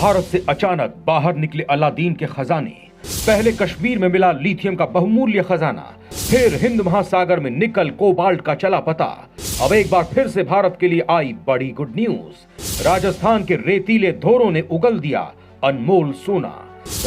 भारत से अचानक बाहर निकले अलादीन के खजाने। पहले कश्मीर में मिला लिथियम का बहुमूल्य खजाना, फिर हिंद महासागर में निकल कोबाल्ट का चला पता। अब एक बार फिर से भारत के लिए आई बड़ी गुड न्यूज। राजस्थान के रेतीले धोरों ने उगल दिया अनमोल सोना।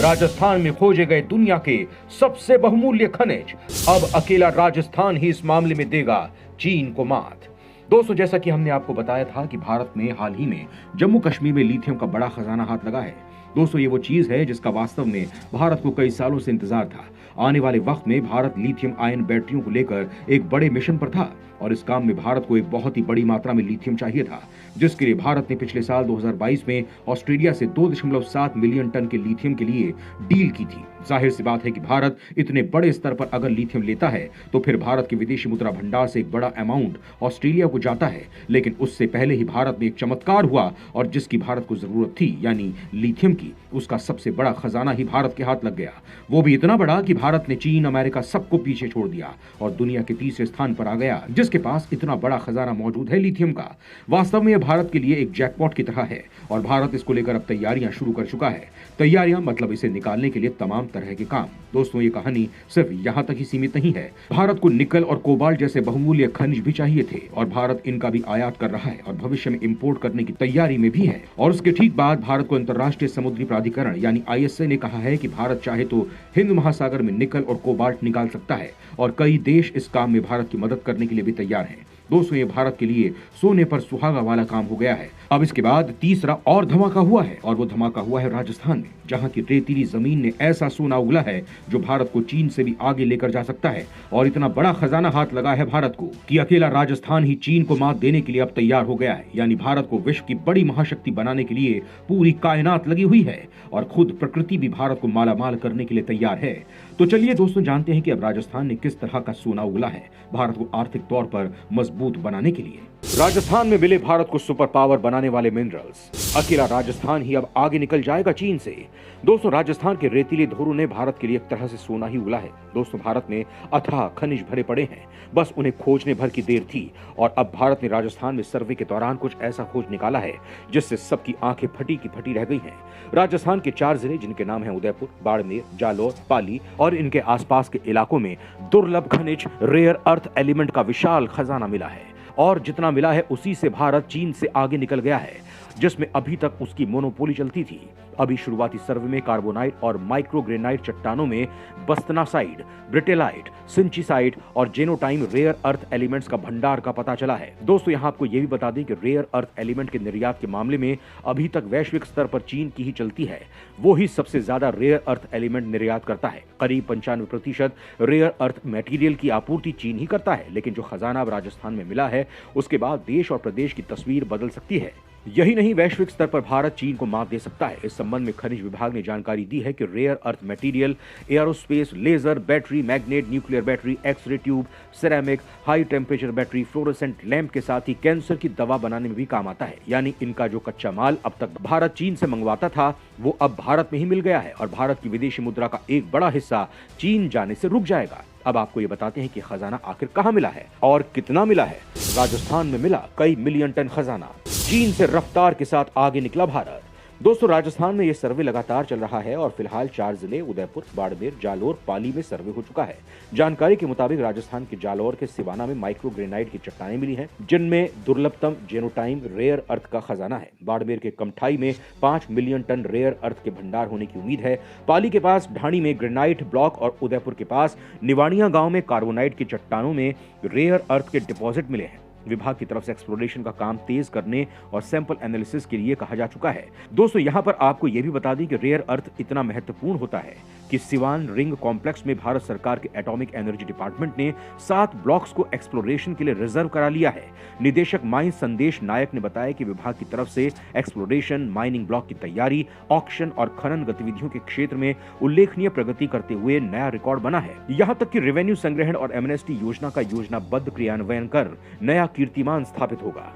राजस्थान में खोजे गए दुनिया के सबसे बहुमूल्य खनिज। अब अकेला राजस्थान ही इस मामले में देगा चीन को मात। दोस्तों, जैसा कि हमने आपको बताया था कि भारत में हाल ही में जम्मू कश्मीर में लिथियम का बड़ा खजाना हाथ लगा है। दोस्तों, ये वो चीज है जिसका वास्तव में भारत को कई सालों से इंतजार था। आने वाले वक्त में भारत लिथियम आयन बैटरियों को लेकर एक बड़े मिशन पर था और इस काम में भारत को एक बहुत ही बड़ी मात्रा में लिथियम चाहिए था, जिसके लिए भारत ने पिछले साल 2022 में ऑस्ट्रेलिया से 2.7 मिलियन टन के लिथियम के लिए डील की थी। जाहिर सी बात है कि भारत इतने बड़े स्तर पर अगर लिथियम लेता है तो फिर भारत के विदेशी मुद्रा भंडार से एक बड़ा अमाउंट ऑस्ट्रेलिया को जाता है। लेकिन उससे पहले ही भारत में एक चमत्कार हुआ और जिसकी भारत को जरूरत थी, यानी लिथियम की, उसका सबसे बड़ा खजाना ही भारत के हाथ लग गया। वो भी इतना बड़ा कि भारत ने चीन, अमेरिका सबको पीछे छोड़ दिया और दुनिया के तीसरे स्थान पर आ गया, जिसके पास इतना बड़ा खजाना मौजूद है लिथियम का। वास्तव में यह भारत के लिए एक जैकपॉट की तरह है और भारत इसको लेकर अब तैयारियां शुरू कर चुका है। तैयारियां मतलब इसे निकालने के लिए तमाम तरह के काम। दोस्तों, ये कहानी सिर्फ यहाँ तक ही सीमित नहीं है। भारत को निकल और कोबाल्ट जैसे बहुमूल्य खनिज भी चाहिए थे और भारत इनका भी आयात कर रहा है और भविष्य में इंपोर्ट करने की तैयारी में भी है। और उसके ठीक बाद भारत को अंतर्राष्ट्रीय समुद्री प्राधिकरण यानी ISA ने कहा है कि भारत चाहे तो हिंद महासागर में निकल और कोबाल्ट निकाल सकता है और कई देश इस काम में भारत की मदद करने के लिए भी तैयार हैं। दोस्तों, ये भारत के लिए सोने पर सुहागा वाला काम हो गया है। अब इसके बाद तीसरा और धमाका हुआ है और वो धमाका हुआ है राजस्थान में, जहां की रेतीली जमीन ने ऐसा सोना उगला है जो भारत को चीन से भी आगे लेकर जा सकता है। और इतना बड़ा खजाना हाथ लगा है भारत को कि अकेला राजस्थान ही चीन को मात देने के लिए अब तैयार हो गया है। यानी भारत को विश्व की बड़ी महाशक्ति बनाने के लिए पूरी कायनात लगी हुई है और खुद प्रकृति भी भारत को मालामाल करने के लिए तैयार है। तो चलिए दोस्तों, जानते हैं कि अब राजस्थान ने किस तरह का सोना उगला है भारत को आर्थिक तौर पर मजबूत बनाने के लिए। राजस्थान में मिले भारत को सुपर पावर बनाने वाले मिनरल्स। अकेला राजस्थान ही अब आगे निकल जाएगा चीन से। दोस्तों, राजस्थान के रेतीले धोरों ने भारत के लिए एक तरह से सोना ही उगला है। दोस्तों, भारत में अथाह खनिज भरे पड़े हैं, बस उन्हें खोजने भर की देर थी। और अब भारत ने राजस्थान में सर्वे के दौरान कुछ ऐसा खोज निकाला है जिससे सबकी आंखें फटी की फटी रह गई हैं। राजस्थान के 4 जिले, जिनके नाम है उदयपुर, बाड़मेर, जालौर, पाली और इनके आसपास के इलाकों में दुर्लभ खनिज रेयर अर्थ एलिमेंट का विशाल खजाना मिला है। और जितना मिला है उसी से भारत चीन से आगे निकल गया है, जिसमें अभी तक उसकी मोनोपोली चलती थी। अभी शुरुआती सर्वे में कार्बोनाइट और माइक्रोग्रेनाइट चट्टानों में बस्तनासाइड, ब्रिटेलाइट, सिंचिसाइड और जेनोटाइम रेयर अर्थ एलिमेंट्स का भंडार का पता चला है। दोस्तों, यहाँ आपको यह भी बता दें कि रेयर अर्थ एलिमेंट के निर्यात के मामले में अभी तक वैश्विक स्तर पर चीन की ही चलती है। वो ही सबसे ज्यादा रेयर अर्थ एलिमेंट निर्यात करता है। करीब 95% रेयर अर्थ मटेरियल की आपूर्ति चीन ही करता है। लेकिन जो खजाना अब राजस्थान में मिला है, उसके बाद देश और प्रदेश की तस्वीर बदल सकती है। यही नहीं, वैश्विक स्तर पर भारत चीन को मात दे सकता है। इस संबंध में खनिज विभाग ने जानकारी दी है कि rare earth material aerospace, laser, battery, magnet, nuclear battery, x-ray tube, ceramic, high temperature battery, fluorescent lamp के साथ ही कैंसर की दवा बनाने में भी काम आता है। यानी इनका जो कच्चा माल अब तक भारत चीन से मंगवाता था, वो अब भारत में ही मिल गया है और भारत की विदेशी मुद्रा का एक बड़ा हिस्सा चीन जाने से रुक जाएगा। अब आपको ये बताते हैं कि खजाना आखिर कहां मिला है और कितना मिला है। राजस्थान में मिला कई मिलियन टन खजाना। चीन से रफ्तार के साथ आगे निकला भारत। दोस्तों, राजस्थान में यह सर्वे लगातार चल रहा है और फिलहाल 4 जिले उदयपुर, बाड़मेर, जालौर, पाली में सर्वे हो चुका है। जानकारी के मुताबिक राजस्थान के जालौर के सिवाना में माइक्रोग्रेनाइट की चट्टानें मिली हैं, जिनमें दुर्लभतम जेनोटाइम रेयर अर्थ का खजाना है। बाड़मेर के कमठाई में 5 मिलियन टन रेयर अर्थ के भंडार होने की उम्मीद है। पाली के पास ढाणी में ग्रेनाइट ब्लॉक और उदयपुर के पास निवाणिया गांव में कार्बोनाइट की चट्टानों में रेयर अर्थ के डिपॉजिट मिले हैं। विभाग की तरफ से एक्सप्लोरेशन का काम तेज करने और सैंपल एनालिसिस के लिए कहा जा चुका है। दोस्तों, यहां पर आपको यह भी बता दें कि रेयर अर्थ इतना महत्वपूर्ण होता है कि सिवान रिंग कॉम्प्लेक्स में भारत सरकार के एटॉमिक एनर्जी डिपार्टमेंट ने 7 ब्लॉक्स को एक्सप्लोरेशन के लिए रिजर्व करा लिया है। निदेशक माइंस संदेश नायक ने बताया कि विभाग की तरफ से एक्सप्लोरेशन, माइनिंग ब्लॉक की तैयारी, ऑक्शन और खनन गतिविधियों के क्षेत्र में उल्लेखनीय प्रगति करते हुए नया रिकॉर्ड बना है। यहां तक कि रेवेन्यू संग्रहण और एमनेस्टी योजना का योजनाबद्ध क्रियान्वयन कर नया कीर्तिमान स्थापित होगा।